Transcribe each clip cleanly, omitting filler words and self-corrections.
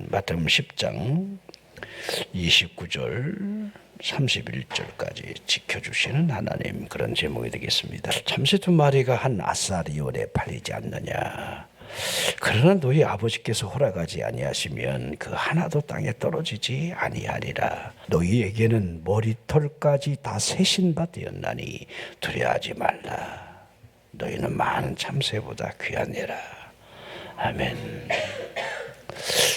마태복음 10장 29절 31절까지 지켜주시는 하나님, 그런 제목이 되겠습니다. 참새 두 마리가 한 아사리온에 팔리지 않느냐. 그러나 너희 아버지께서 허락하지 아니하시면 그 하나도 땅에 떨어지지 아니하리라. 너희에게는 머리털까지 다 세신 바 되었나니 두려워하지 말라. 너희는 많은 참새보다 귀하니라. 아멘.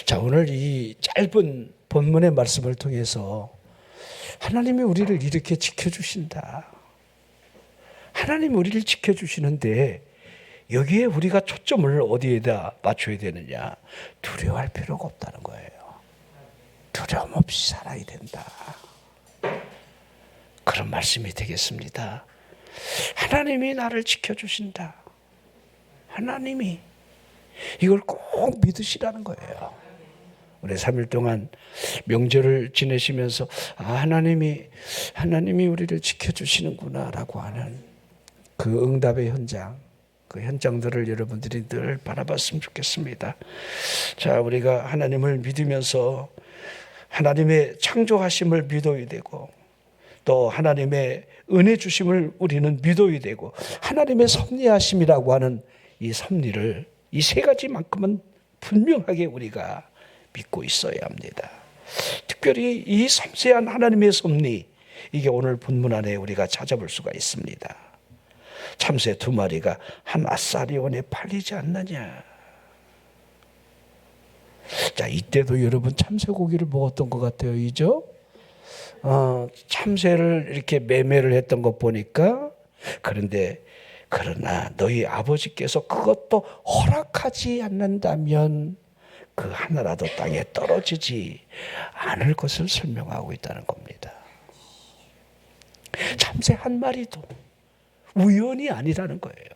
자, 오늘 이 짧은 본문의 말씀을 통해서 하나님이 우리를 이렇게 지켜주신다. 하나님이 우리를 지켜주시는데 여기에 우리가 초점을 어디에다 맞춰야 되느냐? 두려워할 필요가 없다는 거예요. 두려움 없이 살아야 된다. 그런 말씀이 되겠습니다. 하나님이 나를 지켜주신다. 하나님이 이걸 꼭 믿으시라는 거예요. 우리 3일 동안 명절을 지내시면서 하나님이 우리를 지켜주시는구나라고 하는 그 응답의 현장, 그 현장들을 여러분들이 늘 바라봤으면 좋겠습니다. 자, 우리가 하나님을 믿으면서 하나님의 창조하심을 믿어야 되고, 또 하나님의 은혜 주심을 우리는 믿어야 되고, 하나님의 섭리하심이라고 하는 이 섭리를, 이 세 가지만큼은 분명하게 우리가 믿고 있어야 합니다. 특별히 이 섬세한 하나님의 섭리, 이게 오늘 본문 안에 우리가 찾아볼 수가 있습니다. 참새 두 마리가 한 아사리온에 팔리지 않느냐. 자, 이때도 여러분 참새고기를 먹었던 것 같아요. 이죠? 참새를 이렇게 매매를 했던 것 보니까, 그러나 너희 아버지께서 그것도 허락하지 않는다면 그 하나라도 땅에 떨어지지 않을 것을 설명하고 있다는 겁니다. 참새 한 마리도 우연이 아니라는 거예요.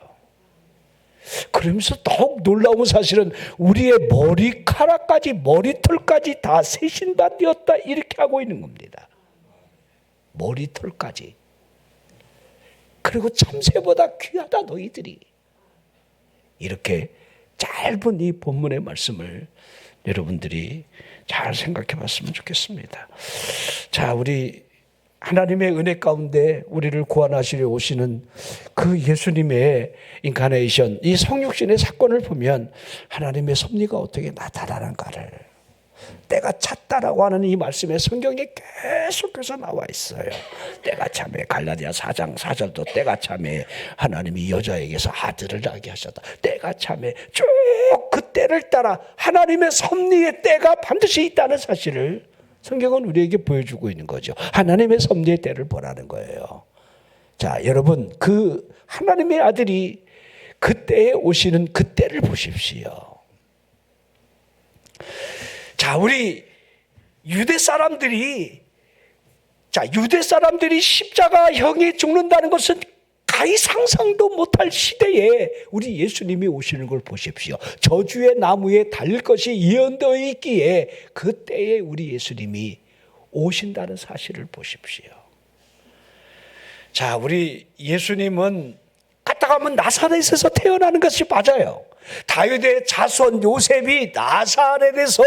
그러면서 더욱 놀라운 사실은 우리의 머리카락까지, 머리털까지 다 세신 바 되었다, 이렇게 하고 있는 겁니다. 머리털까지. 그리고 참새보다 귀하다 너희들이. 이렇게 짧은 이 본문의 말씀을 여러분들이 잘 생각해 봤으면 좋겠습니다. 자, 우리 하나님의 은혜 가운데 우리를 구원하시려 오시는 그 예수님의 인카네이션, 이 성육신의 사건을 보면 하나님의 섭리가 어떻게 나타나는가를, 때가 찼다라고 하는 이 말씀에 성경에 계속해서 나와 있어요. 때가 참에, 갈라디아 4장 4절도 때가 참에 하나님이 여자에게서 아들을 낳게 하셨다. 때가 참에, 쭉 그 때를 따라 하나님의 섭리의 때가 반드시 있다는 사실을 성경은 우리에게 보여주고 있는 거죠. 하나님의 섭리의 때를 보라는 거예요. 자, 여러분, 그 하나님의 아들이 그 때에 오시는 그 때를 보십시오. 자, 우리 유대 사람들이 십자가형에 죽는다는 것은 가히 상상도 못할 시대에 우리 예수님이 오시는 걸 보십시오. 저주의 나무에 달릴 것이 예언되어 있기에 그 때에 우리 예수님이 오신다는 사실을 보십시오. 자, 우리 예수님은 갔다 가면 나사렛에서 태어나는 것이 맞아요. 다윗의 자손 요셉이 나사렛에서,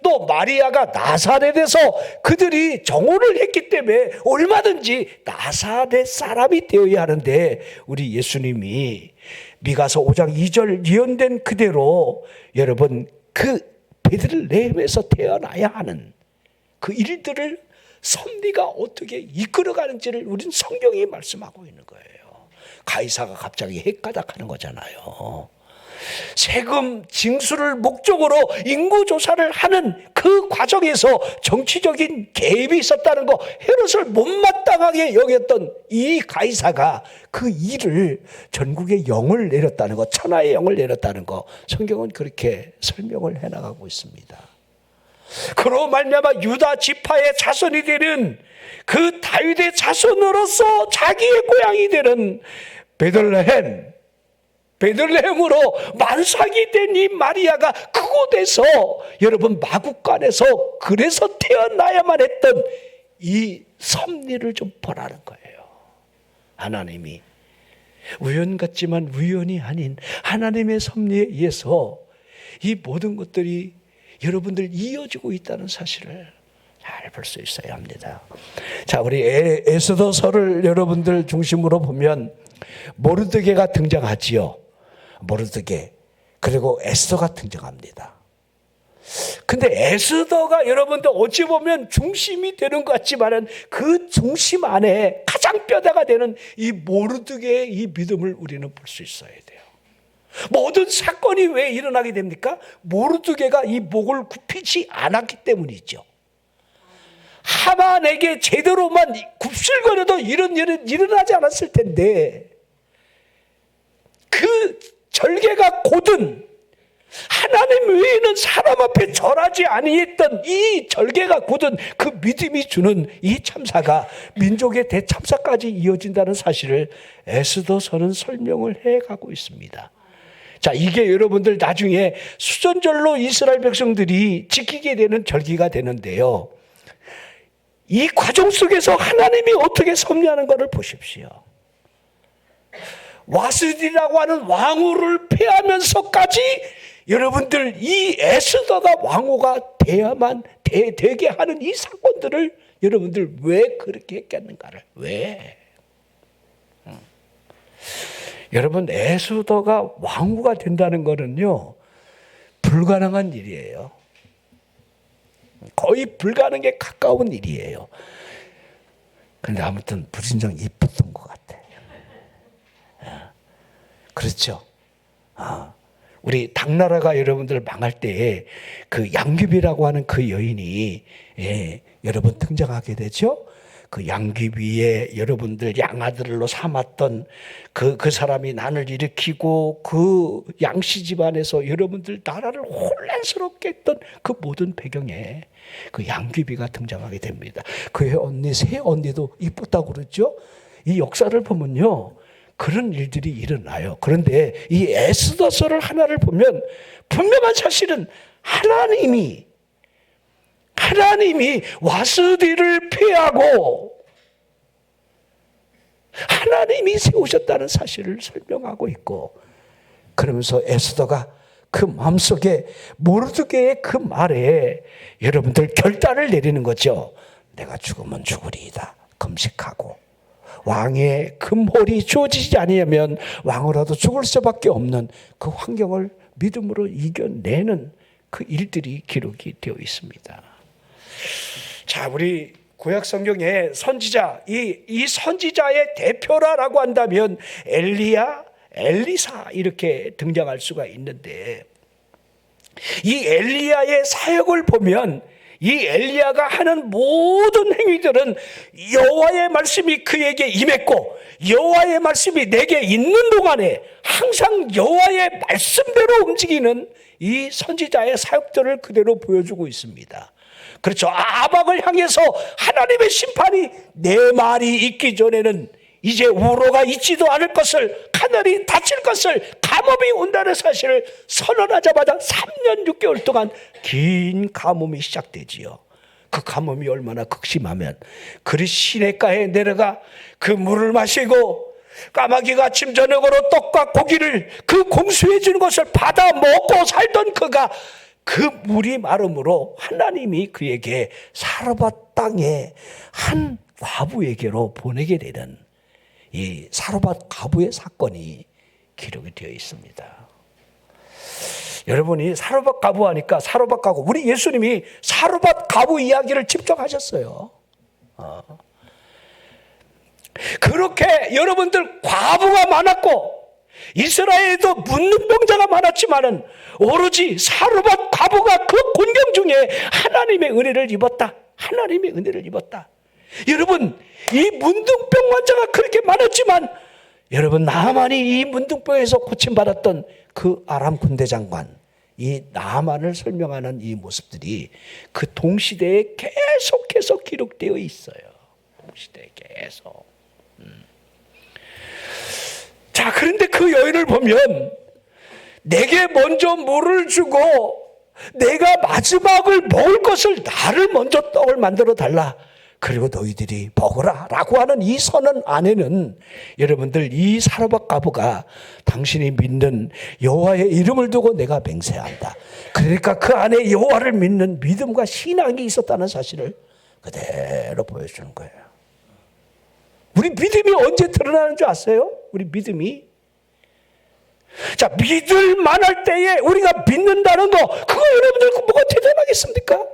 또 마리아가 나사렛에서 그들이 정혼을 했기 때문에 얼마든지 나사렛 사람이 되어야 하는데, 우리 예수님이 미가서 5장 2절 예언된 그대로 여러분 그 베들레헴에서 태어나야 하는 그 일들을 섭리가 어떻게 이끌어가는지를 우리는 성경이 말씀하고 있는 거예요. 가이사가 갑자기 헷가닥하는 거잖아요. 세금 징수를 목적으로 인구조사를 하는 그 과정에서 정치적인 개입이 있었다는 거, 헤롯을 못마땅하게 여겼던 이 가이사가 그 일을 전국에 영을 내렸다는 거, 천하의 영을 내렸다는 거, 성경은 그렇게 설명을 해나가고 있습니다. 그로 말미암아 유다 지파의 자손이 되는 그 다윗의 자손으로서 자기의 고향이 되는 베들레헴으로 만삭이 된 이 마리아가 그곳에서, 여러분 마국간에서 그래서 태어나야만 했던 이 섭리를 좀 보라는 거예요. 하나님이 우연 같지만 우연이 아닌 하나님의 섭리에 의해서 이 모든 것들이 여러분들 이어지고 있다는 사실을 잘 볼 수 있어야 합니다. 자, 우리 에스더서를 여러분들 중심으로 보면 모르드게가 등장하지요. 모르드게. 그리고 에스더가 등장합니다. 근데 에스더가 여러분들 어찌 보면 중심이 되는 것 같지만은 그 중심 안에 가장 뼈대가 되는 이 모르드게의 이 믿음을 우리는 볼 수 있어야 돼요. 모든 사건이 왜 일어나게 됩니까? 모르드게가 이 목을 굽히지 않았기 때문이죠. 하만에게 제대로만 굽실거려도 이런 일은 일어나지 않았을 텐데, 그 절개가 곧은 하나님 외에는 사람 앞에 절하지 아니했던 이 절개가 굳은 그 믿음이 주는 이 참사가 민족의 대참사까지 이어진다는 사실을 에스더서는 설명을 해가고 있습니다. 자, 이게 여러분들 나중에 수전절로 이스라엘 백성들이 지키게 되는 절기가 되는데요, 이 과정 속에서 하나님이 어떻게 섭리하는 것을 보십시오. 와스디라고 하는 왕후를 패하면서까지 여러분들 이 에스더가 왕후가 돼야만 되게 하는 이 사건들을 여러분들 왜 그렇게 했겠는가를, 왜? 여러분, 에스더가 왕후가 된다는 것은요, 불가능한 일이에요. 거의 불가능에 가까운 일이에요. 그런데 아무튼 불신정 이뻤던 것 같아요. 그렇죠. 우리 당나라가 여러분들 망할 때에 그 양귀비라고 하는 그 여인이 여러분 등장하게 되죠. 그 양귀비에 여러분들 양아들로 삼았던 그 사람이 난을 일으키고 그 양씨 집안에서 여러분들 나라를 혼란스럽게 했던 그 모든 배경에 그 양귀비가 등장하게 됩니다. 그의 언니, 세 언니도 이뻤다고 그러죠. 이 역사를 보면요, 그런 일들이 일어나요. 그런데 이 에스더서를 하나를 보면 분명한 사실은 하나님이 와스디를 피하고 하나님이 세우셨다는 사실을 설명하고 있고, 그러면서 에스더가 그 마음속에 모르드게의 그 말에 여러분들 결단을 내리는 거죠. 내가 죽으면 죽으리이다. 금식하고 왕의 금홀이 주어지지 아니하면 왕으로도 죽을 수밖에 없는 그 환경을 믿음으로 이겨내는 그 일들이 기록이 되어 있습니다. 자, 우리 구약 성경에 선지자, 이 선지자의 대표라고 한다면 엘리야, 엘리사 이렇게 등장할 수가 있는데, 이 엘리야의 사역을 보면 이 엘리야가 하는 모든 행위들은 여호와의 말씀이 그에게 임했고 여호와의 말씀이 내게 있는 동안에 항상 여호와의 말씀대로 움직이는 이 선지자의 사역들을 그대로 보여주고 있습니다. 그렇죠. 아박을 향해서 하나님의 심판이 내 말이 있기 전에는 이제 우로가 있지도 않을 것을, 하늘이 닫힐 것을, 가뭄이 온다는 사실을 선언하자마자 3년 6개월 동안 긴 가뭄이 시작되지요. 그 가뭄이 얼마나 극심하면 그리 시냇가에 내려가 그 물을 마시고 까마귀가 아침 저녁으로 떡과 고기를 그 공수해 주는 것을 받아 먹고 살던 그가 그 물이 마름으로 하나님이 그에게 사르밧 땅에 한 과부에게로 보내게 되는 이 사르밧 과부의 사건이 기록이 되어 있습니다. 여러분이 사르밧 과부 하니까 사르밧 과부, 우리 예수님이 사르밧 과부 이야기를 직접 하셨어요. 그렇게 여러분들 과부가 많았고 이스라엘에도 묻는 병자가 많았지만은 오로지 사르밧 과부가 그 곤경 중에 하나님의 은혜를 입었다. 하나님의 은혜를 입었다. 여러분, 이 문둥병 환자가 그렇게 많았지만 여러분, 나만이 이 문둥병에서 고침받았던 그 아람 군대 장관, 이 나만을 설명하는 이 모습들이 그 동시대에 계속해서 기록되어 있어요. 동시대에 계속. 자, 그런데 그 여인을 보면 내게 먼저 물을 주고 내가 마지막을 먹을 것을 나를 먼저 떡을 만들어 달라. 그리고 너희들이 먹으라 라고 하는 이 선언 안에는 여러분들 이 사르밧 과부가 당신이 믿는 여호와의 이름을 두고 내가 맹세한다. 그러니까 그 안에 여호와를 믿는 믿음과 신앙이 있었다는 사실을 그대로 보여주는 거예요. 우리 믿음이 언제 드러나는 줄 아세요? 우리 믿음이 자, 믿을 만할 때에 우리가 믿는다는 거, 그거 여러분들 뭐가 대단하겠습니까?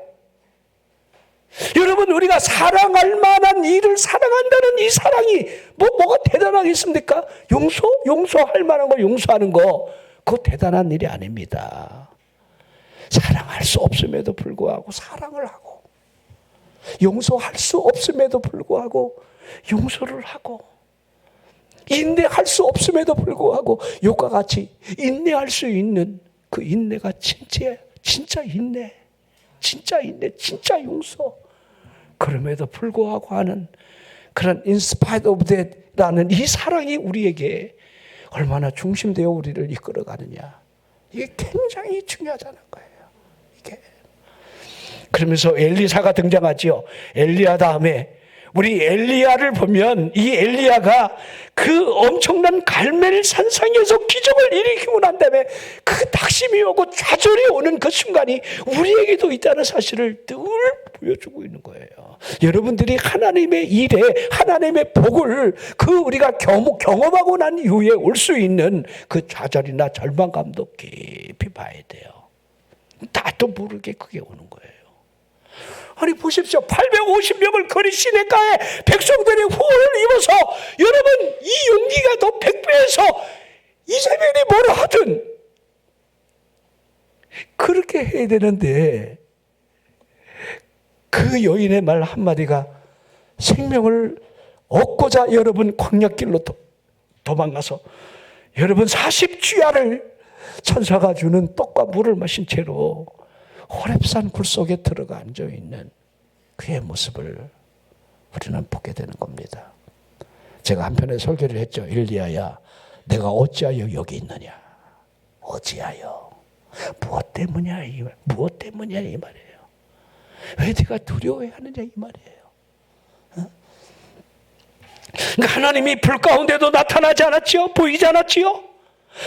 여러분, 우리가 사랑할 만한 일을 사랑한다는 이 사랑이 뭐가 대단하겠습니까? 용서할 만한 거 용서하는 거, 그거 대단한 일이 아닙니다. 사랑할 수 없음에도 불구하고 사랑을 하고, 용서할 수 없음에도 불구하고 용서를 하고, 인내할 수 없음에도 불구하고 욕과 같이 인내할 수 있는 그 인내가 진짜 인내, 진짜 용서. 그럼에도 불구하고 하는 그런 in spite of that라는 이 사랑이 우리에게 얼마나 중심되어 우리를 이끌어 가느냐. 이게 굉장히 중요하다는 거예요. 이게. 그러면서 엘리사가 등장하지요. 엘리야 다음에 우리 엘리야를 보면 이 엘리야가 그 엄청난 갈멜 산상에서 기적을 일으키고 난 다음에 그 낙심이 오고 좌절이 오는 그 순간이 우리에게도 있다는 사실을 늘 보여주고 있는 거예요. 여러분들이 하나님의 일에 하나님의 복을 그 우리가 경험하고 난 이후에 올 수 있는 그 좌절이나 절망감도 깊이 봐야 돼요. 나도 모르게 그게 오는 거예요. 아니 보십시오. 850명을 거리 시내가에 백성들이 후원을 입어서 여러분 이 용기가 더 100배에서 이세벨이 뭐라 하든 그렇게 해야 되는데 그 여인의 말 한마디가 생명을 얻고자 여러분 광야길로 도망가서 여러분 40주야를 천사가 주는 떡과 물을 마신 채로 호렙산 굴 속에 들어가 앉아있는 그의 모습을 우리는 보게 되는 겁니다. 제가 한편에 설교를 했죠. 엘리야야, 내가 어찌하여 여기 있느냐? 어찌하여? 무엇 때문이야? 무엇 때문이야? 이 말이에요. 왜 네가 두려워하느냐? 이 말이에요. 그러니까 하나님이 불 가운데도 나타나지 않았지요? 보이지 않았지요?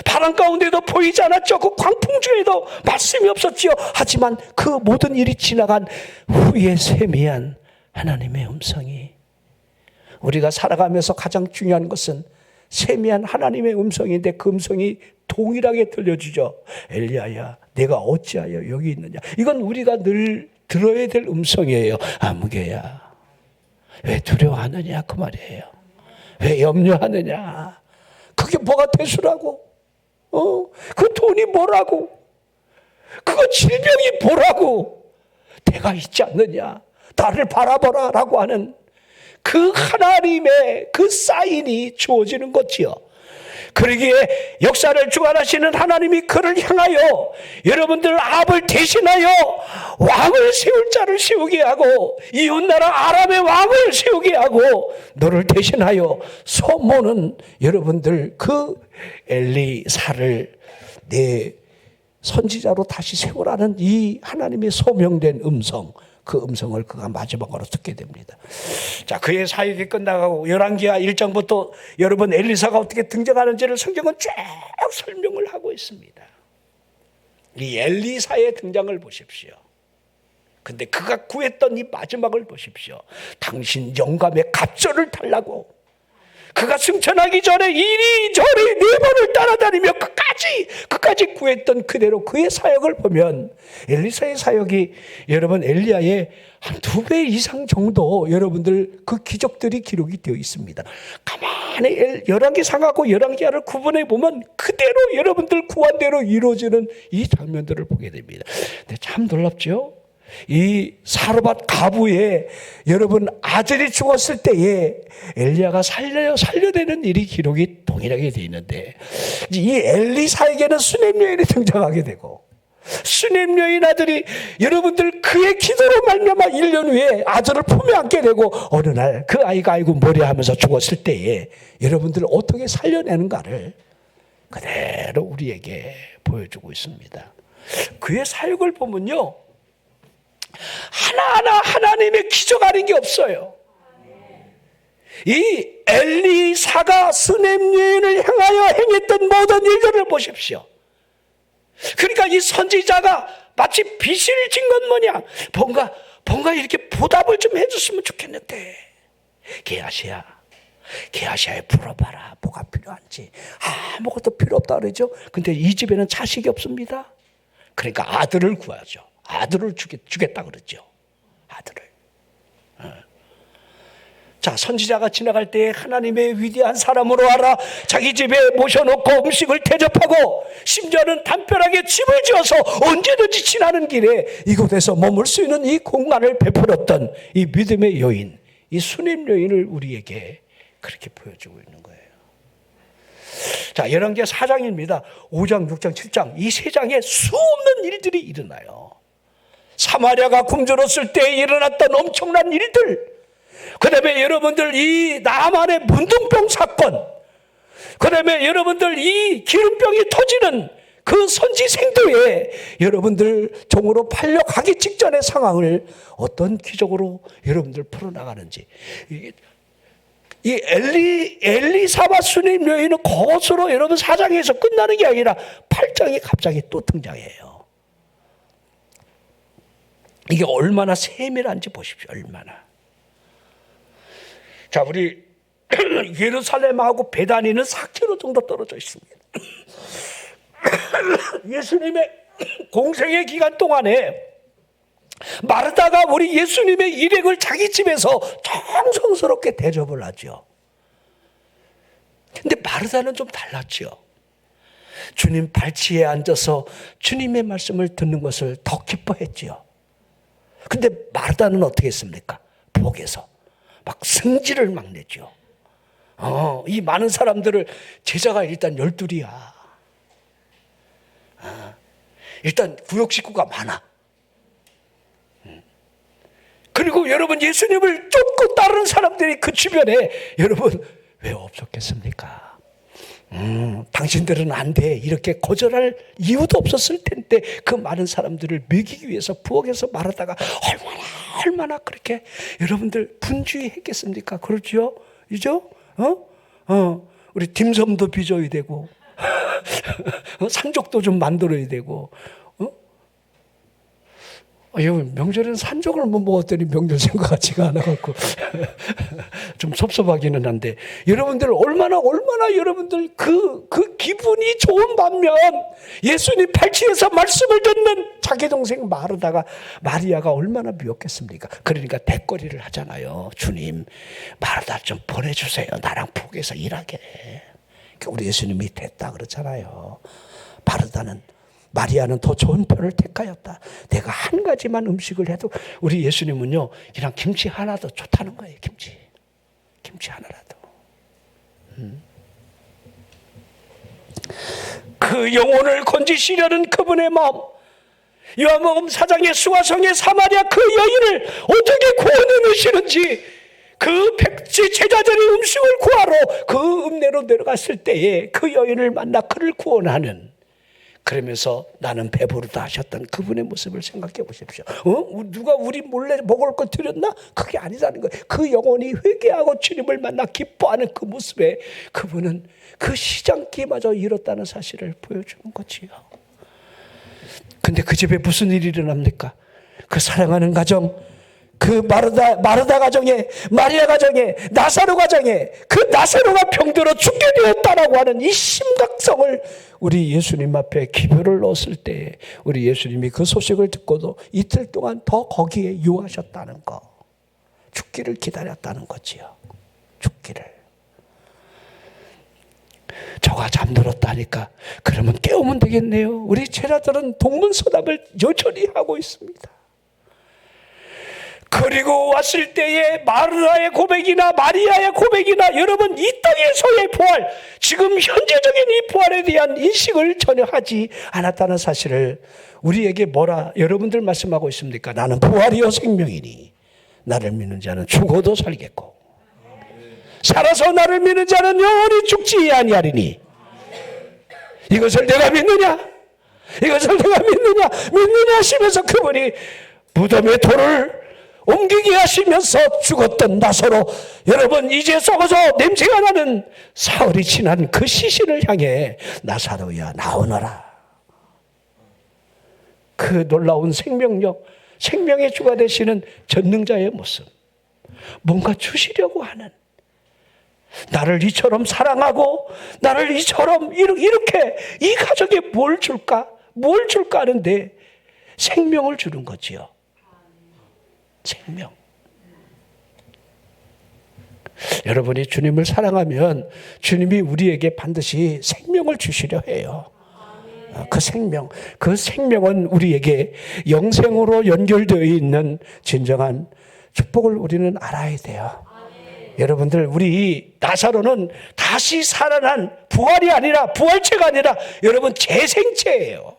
바람 가운데도 보이지 않았죠. 그 광풍 중에도 말씀이 없었지요. 하지만 그 모든 일이 지나간 후에 세미한 하나님의 음성이, 우리가 살아가면서 가장 중요한 것은 세미한 하나님의 음성인데 그 음성이 동일하게 들려주죠. 엘리야야, 내가 어찌하여 여기 있느냐. 이건 우리가 늘 들어야 될 음성이에요. 아무개야, 왜 두려워하느냐 그 말이에요. 왜 염려하느냐. 그게 뭐가 대수라고? 그 돈이 뭐라고? 그거 질병이 뭐라고? 내가 있지 않느냐? 나를 바라보라 라고 하는 그 하나님의 그 사인이 주어지는 거지요. 그러기에 역사를 주관하시는 하나님이 그를 향하여 여러분들 압을 대신하여 왕을 세울 자를 세우게 하고 이웃나라 아람의 왕을 세우게 하고 너를 대신하여 소모는 여러분들 그 엘리사를 내 선지자로 다시 세우라는 이 하나님의 소명된 음성, 그 음성을 그가 마지막으로 듣게 됩니다. 자, 그의 사역이 끝나가고 열왕기하 1장부터 여러분 엘리사가 어떻게 등장하는지를 성경은 쭉 설명을 하고 있습니다. 이 엘리사의 등장을 보십시오. 근데 그가 구했던 이 마지막을 보십시오. 당신 영감의 갑절을 달라고 그가 승천하기 전에 이리저리 4번을 따라다니며 끝까지 구했던 그대로 그의 사역을 보면 엘리사의 사역이 여러분 엘리야의 한 2배 이상 정도 여러분들 그 기적들이 기록이 되어 있습니다. 가만히 열왕기상하고 열왕기하를 구분해 보면 그대로 여러분들 구한대로 이루어지는 이 장면들을 보게 됩니다. 근데 참 놀랍죠? 이 사르밧 과부의 여러분 아들이 죽었을 때에 엘리야가 살려내는 일이 기록이 동일하게 되어 있는데 이 엘리사에게는 수넴 여인이 등장하게 되고 수넴 여인 아들이 여러분들 그의 기도로 말미암아 1년 후에 아들을 품에 안게 되고 어느 날 그 아이가 아이고 뭐래 하면서 죽었을 때에 여러분들 어떻게 살려내는가를 그대로 우리에게 보여주고 있습니다. 그의 사역을 보면요 하나하나 하나님의 기적 아닌 게 없어요. 이 엘리사가 수넴 여인을 향하여 행했던 모든 일들을 보십시오. 그러니까 이 선지자가 마치 비실 진 것 마냥 뭔가 이렇게 보답을 좀 해줬으면 좋겠는데, 게하시아에 물어봐라. 뭐가 필요한지. 아무것도 필요 없다 그러죠. 근데 이 집에는 자식이 없습니다. 그러니까 아들을 구하죠. 아들을 주겠다 그러죠. 아들을. 자, 선지자가 지나갈 때 하나님의 위대한 사람으로 알아 자기 집에 모셔놓고 음식을 대접하고, 심지어는 담벼락에 집을 지어서 언제든지 지나는 길에 이곳에서 머물 수 있는 이 공간을 베풀었던 이 믿음의 여인, 이 수넴 여인을 우리에게 그렇게 보여주고 있는 거예요. 자, 열왕기하 4장입니다. 5장, 6장, 7장 이 세 장에 수없는 일들이 일어나요. 사마리아가 굶주렸을 때 일어났던 엄청난 일들, 그 다음에 여러분들 이 나만의 문둥병 사건, 그 다음에 여러분들 이 기름병이 터지는 그 선지생도에 여러분들 종으로 팔려가기 직전의 상황을 어떤 기적으로 여러분들 풀어나가는지, 이 엘리사와 수넴 여인은 그것으로 여러분 4장에서 끝나는 게 아니라 8장이 갑자기 또 등장해요. 이게 얼마나 세밀한지 보십시오. 얼마나. 자, 우리 예루살렘하고 베다니는 4km 정도 떨어져 있습니다. 예수님의 공생의 기간 동안에 마르다가 우리 예수님의 일행을 자기 집에서 정성스럽게 대접을 하죠. 근데 마르다는 좀 달랐죠. 주님 발치에 앉아서 주님의 말씀을 듣는 것을 더 기뻐했지요. 근데 마르다는 어떻게 했습니까? 부엌에서 막 승질을 막 내죠. 이 많은 사람들을, 제자가 일단 12이야. 일단 구역 식구가 많아. 그리고 여러분 예수님을 쫓고 따르는 사람들이 그 주변에 여러분 왜 없었겠습니까? 당신들은 안 돼. 이렇게 거절할 이유도 없었을 텐데 그 많은 사람들을 먹이기 위해서 부엌에서 말하다가 얼마나 그렇게 여러분들 분주했겠습니까? 그렇죠? 그죠? 우리 딤섬도 빚어야 되고 산적도 좀 만들어야 되고. 명절에는 산적을 못 먹었더니 명절 생각하지가 않아갖고 좀 섭섭하기는 한데, 여러분들 얼마나 여러분들 그 기분이 좋은 반면 예수님 발치에서 말씀을 듣는 자기 동생 마리아가 얼마나 미웠겠습니까? 그러니까 대거리를 하잖아요. 주님, 마르다 좀 보내주세요. 나랑 부엌에서 일하게. 우리 예수님이 됐다 그렇잖아요. 마리아는 더 좋은 편을 택하였다. 내가 한 가지만 음식을 해도, 우리 예수님은요 그냥 김치 하나도 좋다는 거예요. 김치 하나라도. 그 영혼을 건지시려는 그분의 마음, 요한복음 4장의 수가성의 사마리아 그 여인을 어떻게 구원해 주시는지, 그 백지 제자들이 음식을 구하러 그 음내로 내려갔을 때에 그 여인을 만나 그를 구원하는, 그러면서 나는 배부르다 하셨던 그분의 모습을 생각해 보십시오. 누가 우리 몰래 먹을 거 드렸나? 그게 아니라는 거예요. 그 영혼이 회개하고 주님을 만나 기뻐하는 그 모습에 그분은 그 시장기마저 잃었다는 사실을 보여주는 거지요. 근데 그 집에 무슨 일이 일어납니까? 그 사랑하는 가정, 그 마르다 가정에, 마리아 가정에, 나사로 가정에, 그 나사로가 병들어 죽게 되었다라고 하는 이 심각성을 우리 예수님 앞에 기별을 넣었을 때 우리 예수님이 그 소식을 듣고도 이틀 동안 더 거기에 유하셨다는 거, 죽기를 기다렸다는 거지요. 죽기를. 저가 잠들었다니까 그러면 깨우면 되겠네요. 우리 제자들은 동문서답을 여전히 하고 있습니다. 그리고 왔을 때에 마르다의 고백이나 마리아의 고백이나 여러분 이 땅에서의 부활, 지금 현재적인 이 부활에 대한 인식을 전혀 하지 않았다는 사실을 우리에게 여러분들 말씀하고 있습니까? 나는 부활이요 생명이니 나를 믿는 자는 죽어도 살겠고 살아서 나를 믿는 자는 영원히 죽지 아니하리니. 이것을 내가 믿느냐? 이것을 내가 믿느냐 하시면서 그분이 무덤의 돌을 옮기게 하시면서 죽었던 나사로, 여러분 이제 썩어서 냄새가 나는 사흘이 지난 그 시신을 향해 나사로야 나오너라. 그 놀라운 생명력, 생명의 주가 되시는 전능자의 모습, 뭔가 주시려고 하는, 나를 이처럼 사랑하고 나를 이처럼 이렇게 이 가족에 뭘 줄까 하는데 생명을 주는 거지요. 생명. 여러분이 주님을 사랑하면 주님이 우리에게 반드시 생명을 주시려 해요. 그 생명은 우리에게 영생으로 연결되어 있는 진정한 축복을 우리는 알아야 돼요. 여러분들, 우리 나사로는 다시 살아난 부활이 아니라, 부활체가 아니라 여러분 재생체예요.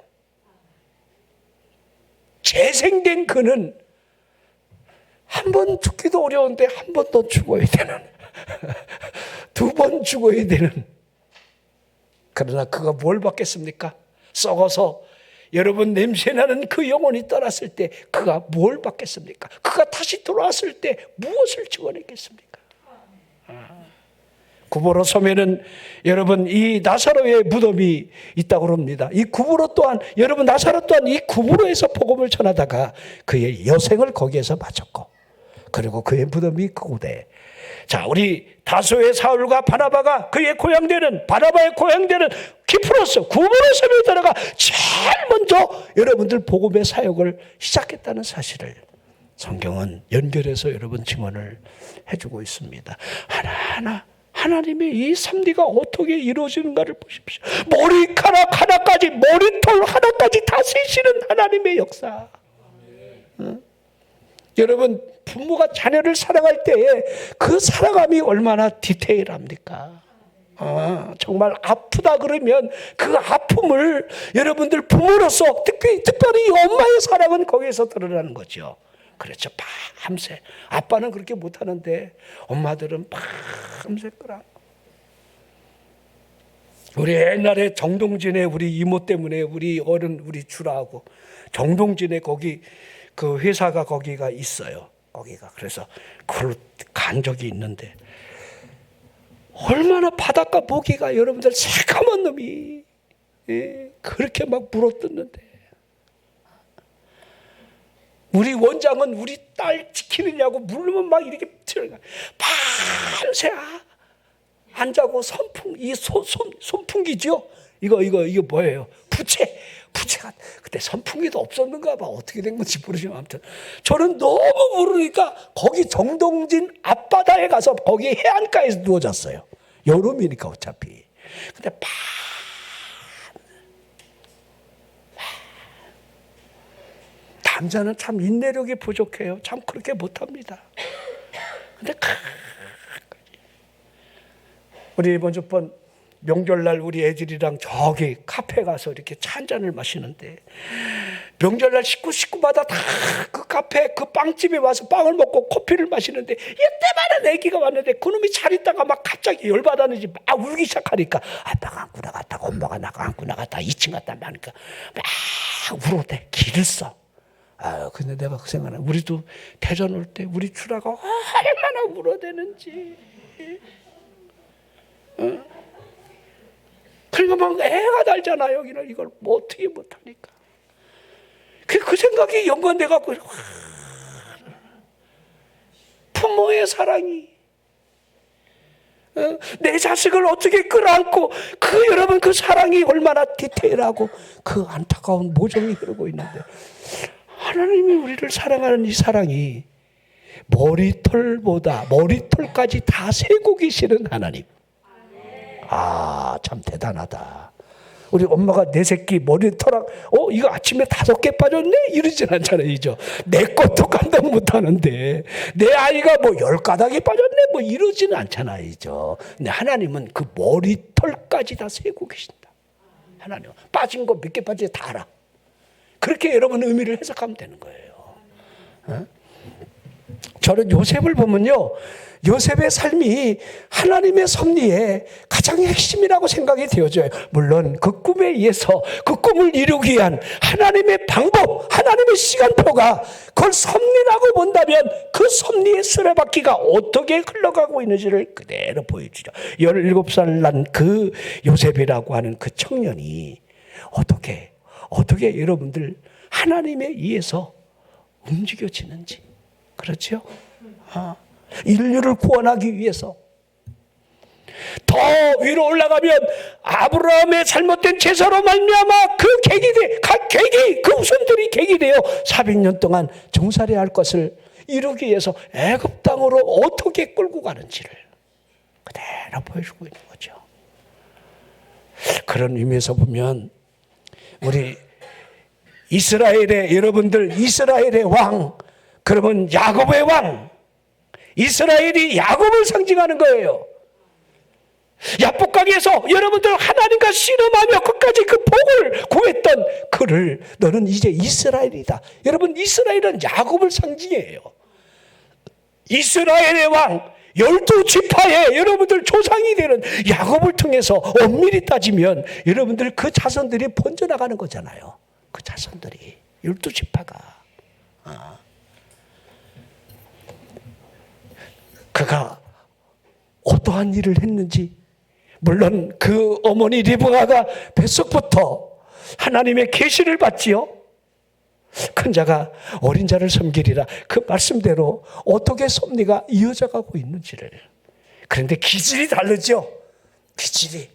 재생된 그는 한 번 죽기도 어려운데 한 번 더 죽어야 되는, 두 번 죽어야 되는. 그러나 그가 뭘 받겠습니까? 썩어서 여러분 냄새나는 그 영혼이 떠났을 때 그가 뭘 받겠습니까? 그가 다시 돌아왔을 때 무엇을 증언했겠습니까? 구보로 섬에는 여러분 이 나사로의 무덤이 있다고 합니다. 이 구보로 또한, 여러분 나사로 또한 이 구보로에서 복음을 전하다가 그의 여생을 거기에서 마쳤고, 그리고 그의 무덤이 그곳에. 자, 우리 다소의 사울과 바나바가 그의 고향되는, 바나바의 고향되는 키프로스, 구보로 섬에 들어가 제일 먼저 여러분들 복음의 사역을 시작했다는 사실을 성경은 연결해서 여러분 증언을 해주고 있습니다. 하나하나 하나님의 이 섭리가 어떻게 이루어지는가를 보십시오. 머리카락 하나까지, 머리털 하나까지 다 세시는 하나님의 역사. 여러분, 부모가 자녀를 사랑할 때에 그 사랑함이 얼마나 디테일합니까? 정말 아프다 그러면 그 아픔을 여러분들 부모로서 특별히 엄마의 사랑은 거기에서 드러나는 거죠. 그렇죠. 밤새. 아빠는 그렇게 못하는데 엄마들은 밤새 끄라. 우리 옛날에 정동진에 우리 이모 때문에 우리 어른, 우리 주라하고 정동진에 거기 그 회사가 거기가 있어요. 거기가. 그래서 그걸 간 적이 있는데 얼마나 바닷가 모기가 여러분들 새까만 놈이 그렇게 막 물어뜯는데, 우리 원장은 우리 딸 지키느냐고 물르면 막 이렇게 들어가. 밤새 안 자고 선풍기죠? 이거 뭐예요? 부채가 그때 선풍기도 없었는가 봐. 어떻게 된 건지 모르지만 아무튼 저는 너무 모르니까 거기 정동진 앞바다에 가서 거기 해안가에서 누워 잤어요. 여름이니까 어차피. 근데 남자는 참 인내력이 부족해요. 참 그렇게 못합니다. 근데 우리 이번 주번 명절날 우리 애들이랑 저기 카페 가서 이렇게 차 한잔을 마시는데, 명절날 식구마다 다 그 카페 그 빵집에 와서 빵을 먹고 커피를 마시는데, 이때만한 애기가 왔는데 그놈이 잘 있다가 막 갑자기 열받았는지 막 울기 시작하니까 아빠가 안고 나갔다가 엄마가 안고 나갔다가 2층 갔다 나니까 막 울어대. 길을 써. 근데 내가 그 생각나. 우리도 대전 올 때 우리 주라가 얼마나 울어대는지. 그러니까 막 애가 달잖아. 여기는 이걸 뭐 어떻게 못하니까. 그 생각이 연관돼갖고, 부모의 사랑이, 내 자식을 어떻게 끌어안고, 여러분 그 사랑이 얼마나 디테일하고 그 안타까운 모정이 흐르고 있는데, 하나님이 우리를 사랑하는 이 사랑이 머리털까지 다 세고 계시는 하나님. 참 대단하다. 우리 엄마가 내 새끼 머리털 이거 아침에 5개 빠졌네? 이러진 않잖아요. 이죠? 내 것도 감당 못하는데 내 아이가 뭐 10가닥이 빠졌네? 뭐 이러지는 않잖아요. 이죠? 근데 하나님은 그 머리털까지 다 세고 계신다. 하나님은 빠진 거 몇 개 빠진지 다 알아. 그렇게 여러분 의미를 해석하면 되는 거예요. 저는 요셉을 보면요, 요셉의 삶이 하나님의 섭리의 가장 핵심이라고 생각이 되어져요. 물론 그 꿈에 의해서 그 꿈을 이루기 위한 하나님의 방법, 하나님의 시간표가 그걸 섭리라고 본다면 그 섭리의 수레바퀴가 어떻게 흘러가고 있는지를 그대로 보여주죠. 17살 난 그 요셉이라고 하는 그 청년이 어떻게 여러분들 하나님에 의해서 움직여지는지. 그렇죠? 인류를 구원하기 위해서 더 위로 올라가면 아브라함의 잘못된 제사로 말미암아 그 그 후손들이 객이 되어 400년 동안 종살이할 것을 이루기 위해서 애굽 땅으로 어떻게 끌고 가는지를 그대로 보여주고 있는 거죠. 그런 의미에서 보면 우리 이스라엘의 여러분들, 이스라엘의 왕, 그러면 야곱의 왕, 이스라엘이 야곱을 상징하는 거예요. 야복강에서 여러분들 하나님과 씨름하며 끝까지 그 복을 구했던 그를 너는 이제 이스라엘이다. 여러분, 이스라엘은 야곱을 상징해요. 이스라엘의 왕, 12지파의 여러분들 조상이 되는 야곱을 통해서 엄밀히 따지면 여러분들 그 자손들이 번져나가는 거잖아요. 그 자손들이 12지파가 그가 어떠한 일을 했는지, 물론 그 어머니 리브가가 뱃속부터 하나님의 계시를 받지요. 큰 자가 어린 자를 섬기리라, 그 말씀대로 어떻게 섭리가 이어져 가고 있는지를. 그런데 기질이 다르죠. 기질이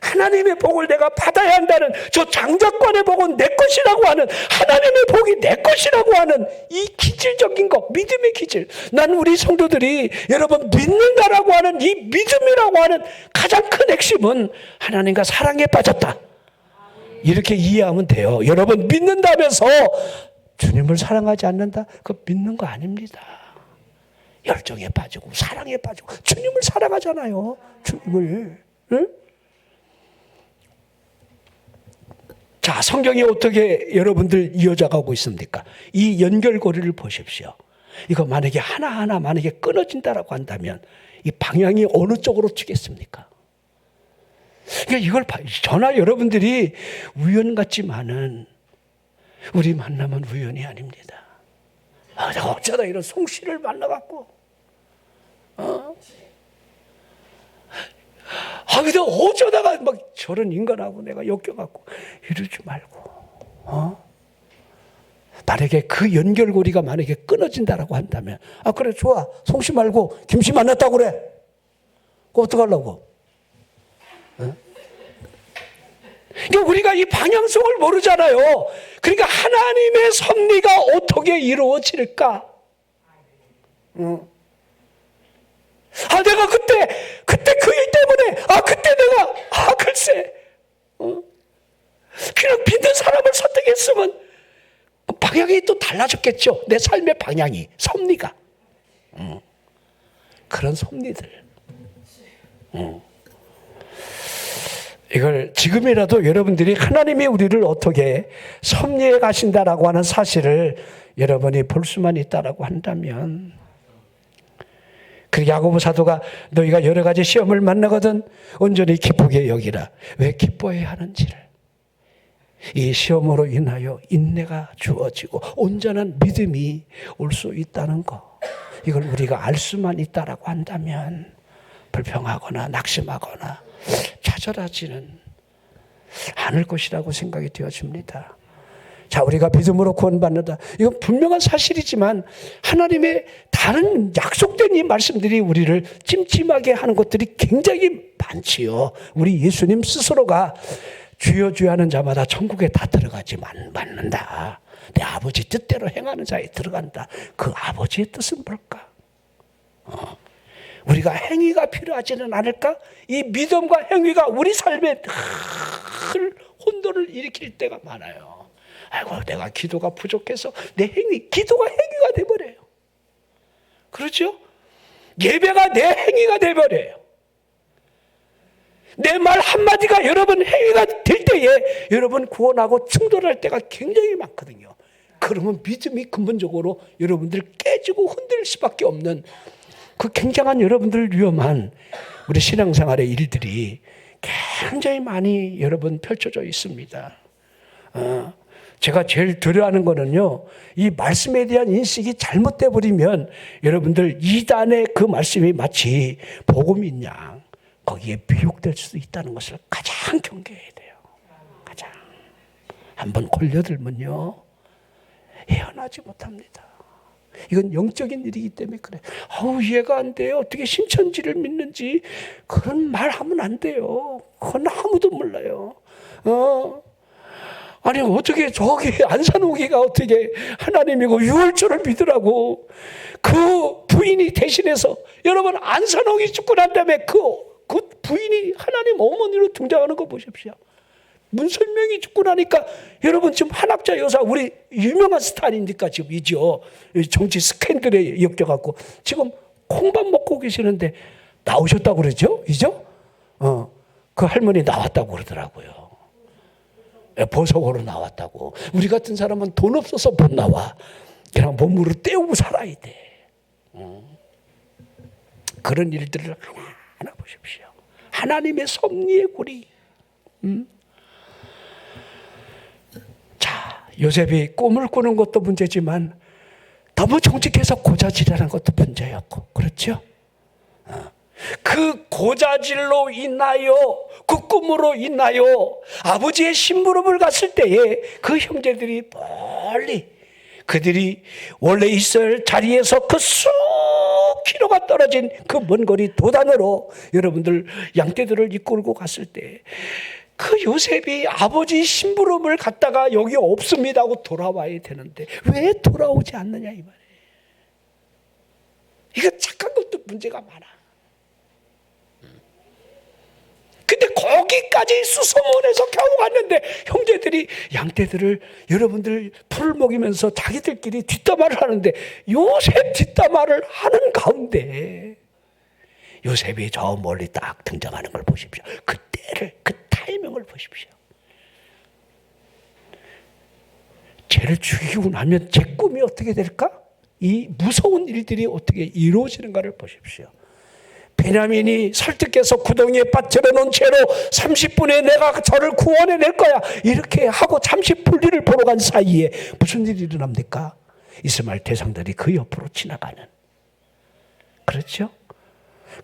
하나님의 복을 내가 받아야 한다는 저 장자권의 복은 내 것이라고 하는, 하나님의 복이 내 것이라고 하는 이 기질적인 것, 믿음의 기질. 난 우리 성도들이 여러분 믿는다라고 하는 이 믿음이라고 하는 가장 큰 핵심은 하나님과 사랑에 빠졌다, 이렇게 이해하면 돼요. 여러분 믿는다면서 주님을 사랑하지 않는다? 그거 믿는 거 아닙니다. 열정에 빠지고 사랑에 빠지고 주님을 사랑하잖아요. 주님을. 응? 자, 성경이 어떻게 여러분들 이어져 가고 있습니까? 이 연결고리를 보십시오. 이거 만약에 하나하나 만약에 끊어진다라고 한다면 이 방향이 어느 쪽으로 튀겠습니까? 그러니까 이걸 저나 여러분들이 우연 같지만은 우리 만남은 우연이 아닙니다. 내가 어쩌다 이런 송씨를 만나갖고 근데 어쩌다가 막 저런 인간하고 내가 엮여갖고 이러지 말고, 만약에 그 연결고리가 만약에 끊어진다라고 한다면, 그래, 좋아. 송씨 말고 김씨 만났다고 그래. 그거 어떡하려고? 그러니까 우리가 이 방향성을 모르잖아요. 그러니까 하나님의 섭리가 어떻게 이루어질까? 내가 그때 그 일 때문에, 그때 내가, 글쎄, 그냥 믿는 사람을 선택했으면 방향이 또 달라졌겠죠. 내 삶의 방향이, 섭리가. 그런 섭리들. 이걸 지금이라도 여러분들이 하나님이 우리를 어떻게 섭리해 가신다라고 하는 사실을 여러분이 볼 수만 있다라고 한다면, 그 야고보 사도가 너희가 여러 가지 시험을 만나거든 온전히 기쁘게 여기라. 왜 기뻐해야 하는지를. 이 시험으로 인하여 인내가 주어지고 온전한 믿음이 올 수 있다는 거, 이걸 우리가 알 수만 있다라고 한다면 불평하거나 낙심하거나 좌절하지는 않을 것이라고 생각이 되어집니다. 자, 우리가 믿음으로 구원받는다, 이건 분명한 사실이지만 하나님의 다른 약속된 이 말씀들이 우리를 찜찜하게 하는 것들이 굉장히 많지요. 우리 예수님 스스로가 주여 주여 하는 자마다 천국에 다 들어가지만 않는다. 내 아버지 뜻대로 행하는 자에 들어간다. 그 아버지의 뜻은 뭘까? 우리가 행위가 필요하지는 않을까? 이 믿음과 행위가 우리 삶에 늘 혼돈을 일으킬 때가 많아요. 아이고, 내가 기도가 부족해서 내 기도가 행위가 돼버려요. 그렇죠? 예배가 내 행위가 돼버려요. 내 말 한마디가 여러분 행위가 될 때에 여러분 구원하고 충돌할 때가 굉장히 많거든요. 그러면 믿음이 근본적으로 여러분들 깨지고 흔들릴 수밖에 없는 그 굉장한 여러분들 위험한 우리 신앙생활의 일들이 굉장히 많이 여러분 펼쳐져 있습니다. 제가 제일 두려워하는 거는요, 이 말씀에 대한 인식이 잘못돼 버리면 여러분들 이단의 그 말씀이 마치 복음인 양 거기에 미혹될 수도 있다는 것을 가장 경계해야 돼요. 가장. 한번 걸려들면요 헤어나지 못합니다. 이건 영적인 일이기 때문에 그래. 이해가 안 돼요. 어떻게 신천지를 믿는지 그런 말 하면 안 돼요. 그건 아무도 몰라요. 아니 어떻게 저기 안산호기가 어떻게 하나님이고 유월절을 믿으라고. 그 부인이 대신해서 여러분 안산호기 죽고 난 다음에 그 부인이 하나님 어머니로 등장하는 거 보십시오. 문설명이 죽고 나니까 여러분 지금 한학자 여사 우리 유명한 스타니까 지금 이죠. 정치 스캔들에 엮여갖고 지금 콩밥 먹고 계시는데 나오셨다고 그러죠? 이죠? 그 할머니 나왔다고 그러더라고요. 보석으로 나왔다고. 우리 같은 사람은 돈 없어서 못 나와. 그냥 몸으로 때우고 살아야 돼. 그런 일들을 하나하나 보십시오. 하나님의 섭리의 고리. 자, 요셉이 꿈을 꾸는 것도 문제지만 너무 정직해서 고자질하는 것도 문제였고, 그렇죠? 그 고자질로 인하여, 그 꿈으로 인하여 아버지의 심부름을 갔을 때에 그 형제들이 멀리 그들이 원래 있을 자리에서 그 수 킬로가 떨어진 그 먼 거리 도단으로 여러분들 양떼들을 이끌고 갔을 때 그 요셉이 아버지 심부름을 갔다가 여기 없습니다 하고 돌아와야 되는데 왜 돌아오지 않느냐 이 말이에요. 이거 착한 것도 문제가 많아. 근데 거기까지 수소문해서 겨우 갔는데 형제들이 양떼들을 여러분들 풀을 먹이면서 자기들끼리 뒷담화를 하는데 요셉 뒷담화를 하는 가운데 요셉이 저 멀리 딱 등장하는 걸 보십시오. 그 때를, 그 타이밍을 보십시오. 쟤를 죽이고 나면 제 꿈이 어떻게 될까? 이 무서운 일들이 어떻게 이루어지는가를 보십시오. 베냐민이 설득해서 구덩이에 빠뜨려 놓은 채로 30분에 내가 저를 구원해낼 거야 이렇게 하고 잠시 볼일을 보러 간 사이에 무슨 일이 일어납니까? 이스마엘 대상들이 그 옆으로 지나가는. 그렇죠?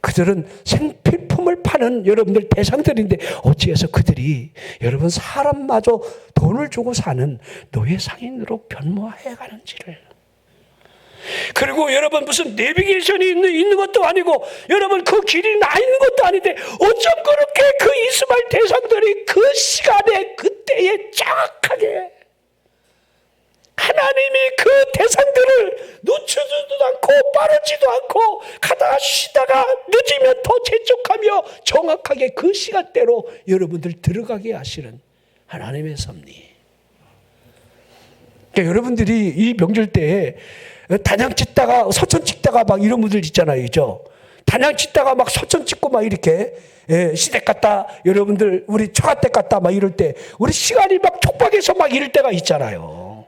그들은 생필품을 파는 여러분들 대상들인데 어찌해서 그들이 여러분 사람마저 돈을 주고 사는 노예 상인으로 변모해 가는지를. 그리고 여러분 무슨 내비게이션이 있는 것도 아니고 여러분 그 길이 나 있는 것도 아닌데 어쩜 그렇게 그 이스마엘 대상들이 그 시간에 그때에 정확하게 하나님이 그 대상들을 놓치지도 않고 빠르지도 않고 가다가 쉬다가 늦으면 더 재촉하며 정확하게 그 시간대로 여러분들 들어가게 하시는 하나님의 섭리. 그러니까 여러분들이 이 명절 때에 단양 찍다가 서천 찍다가 막 이런 분들 있잖아요, 그죠? 단양 찍다가 막 서천 찍고 막 이렇게 시댁 갔다 여러분들 우리 처가댁 갔다 막 이럴 때 우리 시간이 막 촉박해서 막 이럴 때가 있잖아요.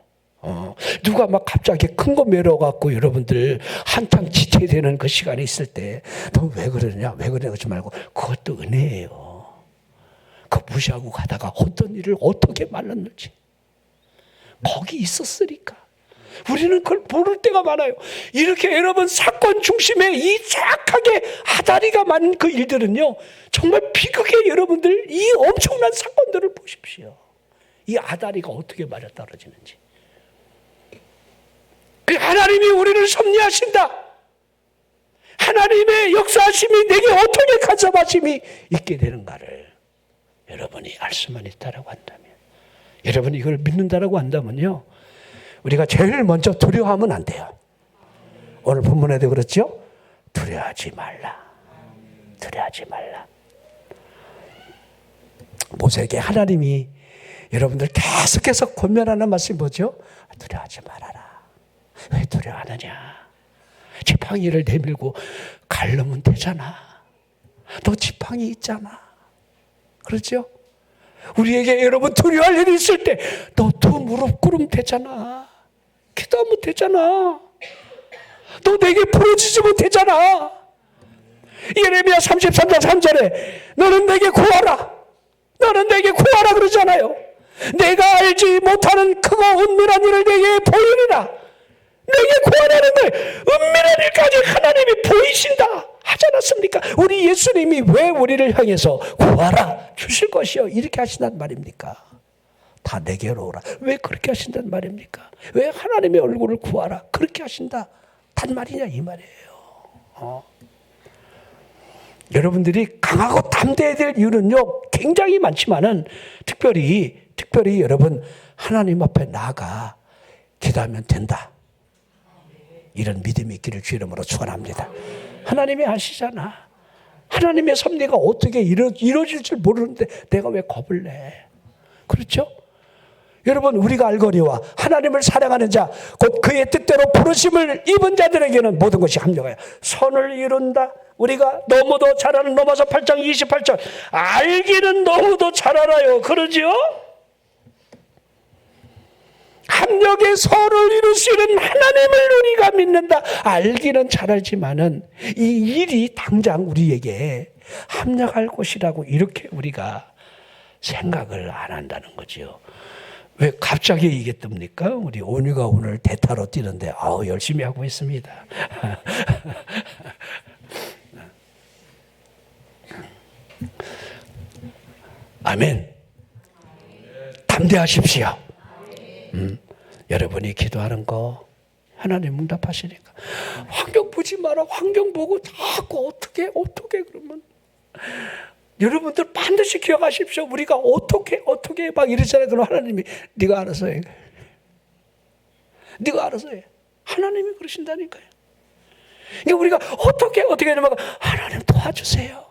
누가 막 갑자기 큰 거 메려갖고 여러분들 한참 지체되는 그 시간이 있을 때 너 왜 그러냐 왜 그러냐 그러지 말고 그것도 은혜예요. 그거 무시하고 가다가 어떤 일을 어떻게 말랐는지 거기 있었으니까 우리는 그걸 모를 때가 많아요. 이렇게 여러분 사건 중심에 이 정확하게 아다리가 많은 그 일들은요 정말 비극의 여러분들 이 엄청난 사건들을 보십시오. 이 아다리가 어떻게 맞아떨어지는지. 하나님이 우리를 섭리하신다. 하나님의 역사하심이 내게 어떻게 간섭하심이 있게 되는가를 여러분이 알 수만 있다라고 한다면, 여러분이 이걸 믿는다라고 한다면요 우리가 제일 먼저 두려워하면 안 돼요. 오늘 본문에도 그렇죠? 두려워하지 말라. 두려워하지 말라. 모세에게 하나님이 여러분들 계속해서 권면하는 말씀이 뭐죠? 두려워하지 말아라. 왜 두려워하느냐? 지팡이를 내밀고 갈르면 되잖아. 너 지팡이 있잖아. 그렇죠? 우리에게 여러분 두려워할 일이 있을 때 너 두 무릎 꿇으면 되잖아. 기도하면 되잖아. 너 내게 부러지지 못했잖아. 예레미야 33장 3절에 너는 내게 구하라. 너는 내게 구하라 그러잖아요. 내가 알지 못하는 크고 은밀한 일을 내게 보이리라. 내게 구하라는데 은밀한 일까지 하나님이 보이신다 하지 않았습니까? 우리 예수님이 왜 우리를 향해서 구하라 주실 것이요 이렇게 하신단 말입니까? 다 내게로 오라. 왜 그렇게 하신단 말입니까? 왜 하나님의 얼굴을 구하라 그렇게 하신다 단 말이냐 이 말이에요. 여러분들이 강하고 담대해야 될 이유는요 굉장히 많지만은 특별히 여러분 하나님 앞에 나아가 기도하면 된다. 이런 믿음이 있기를 주 이름으로 축원합니다. 하나님이 아시잖아. 하나님의 섭리가 어떻게 이루어질 줄 모르는데 내가 왜 겁을 내? 그렇죠? 여러분 우리가 알거니와 하나님을 사랑하는 자 곧 그의 뜻대로 부르심을 입은 자들에게는 모든 것이 합력하여 선을 이룬다. 우리가 너무도 잘 아는 로마서 8장 28절 알기는 너무도 잘 알아요. 그러지요? 합력의 선을 이루시는 하나님을 우리가 믿는다. 알기는 잘 알지만은 이 일이 당장 우리에게 합력할 것이라고 이렇게 우리가 생각을 안 한다는 거죠. 왜 갑자기 이게 뜹니까? 우리 온유가 오늘 대타로 뛰는데 열심히 하고 있습니다. 아멘. 담대하십시오. 여러분이 기도하는 거 하나님 응답하시니까. 환경 보지 마라. 환경 보고 자꾸 어떻게 그러면 여러분들 반드시 기억하십시오. 우리가 어떻게 막 이러잖아요. 그럼 하나님이 네가 알아서 해. 네가 알아서 해. 하나님이 그러신다니까요. 그러니까 우리가 어떻게 하냐면 하나님 도와주세요.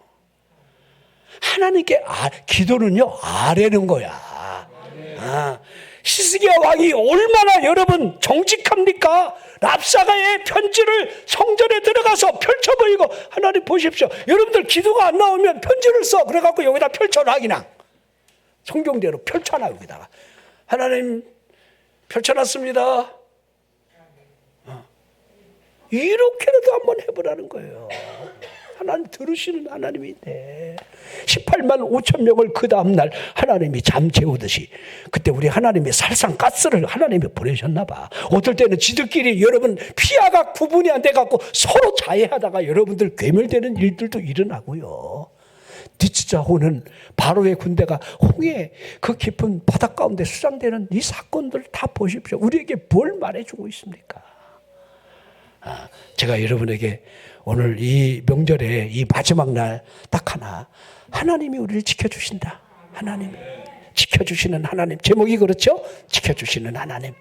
하나님께 기도는요 아뢰는 거야. 히스기야 왕이 얼마나 여러분 정직합니까? 랍사가의 편지를 성전에 들어가서 펼쳐 보이고 하나님 보십시오. 여러분들 기도가 안 나오면 편지를 써. 그래갖고 여기다 펼쳐놔 그냥. 성경대로 펼쳐놔 여기다가. 하나님 펼쳐놨습니다. 이렇게라도 한번 해보라는 거예요. 하나님 들으시는 하나님인데 18만 5천 명을 그 다음날 하나님이 잠 재우듯이 그때 우리 하나님이 살상가스를 하나님이 보내셨나 봐. 어떨 때는 지들끼리 여러분 피아가 구분이 안 돼갖고 서로 자해하다가 여러분들 괴멸되는 일들도 일어나고요. 디츠자호는 바로의 군대가 홍해 그 깊은 바닷 가운데 수장되는 이 사건들 다 보십시오. 우리에게 뭘 말해주고 있습니까? 제가 여러분에게 오늘 이 명절에 이 마지막 날 딱 하나님이 우리를 지켜주신다. 하나님 지켜주시는 하나님. 제목이 그렇죠? 지켜주시는 하나님.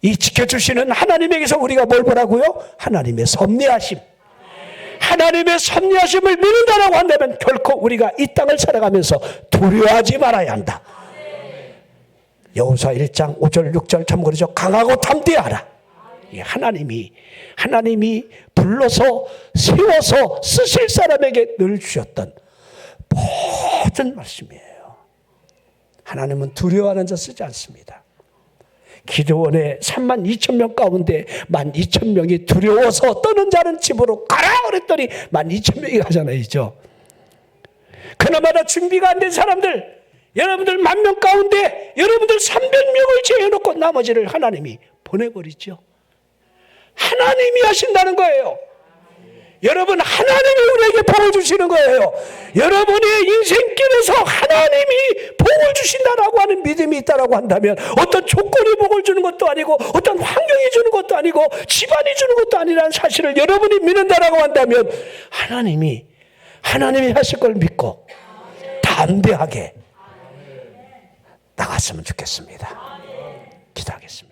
이 지켜주시는 하나님에게서 우리가 뭘 보라고요? 하나님의 섭리하심. 하나님의 섭리하심을 믿는다라고 한다면 결코 우리가 이 땅을 살아가면서 두려워하지 말아야 한다. 여호수아 1장 5절 6절 참 그러죠. 강하고 담대하라. 하나님이 불러서 세워서 쓰실 사람에게 늘 주셨던 모든 말씀이에요. 하나님은 두려워하는 자 쓰지 않습니다. 기드온의 3만 2천 명 가운데 1만 2천 명이 두려워서 떠는 자는 집으로 가라 그랬더니 1만 2천 명이 가잖아요. 그나마나 준비가 안 된 사람들 여러분들 1만 명 가운데 여러분들 300명을 제해놓고 나머지를 하나님이 보내버리죠. 하나님이 하신다는 거예요. 여러분 하나님이 우리에게 복을 주시는 거예요. 여러분의 인생길에서 하나님이 복을 주신다라고 하는 믿음이 있다라고 한다면 어떤 조건이 복을 주는 것도 아니고 어떤 환경이 주는 것도 아니고 집안이 주는 것도 아니라는 사실을 여러분이 믿는다라고 한다면 하나님이 하실 걸 믿고 담대하게 나갔으면 좋겠습니다. 기도하겠습니다.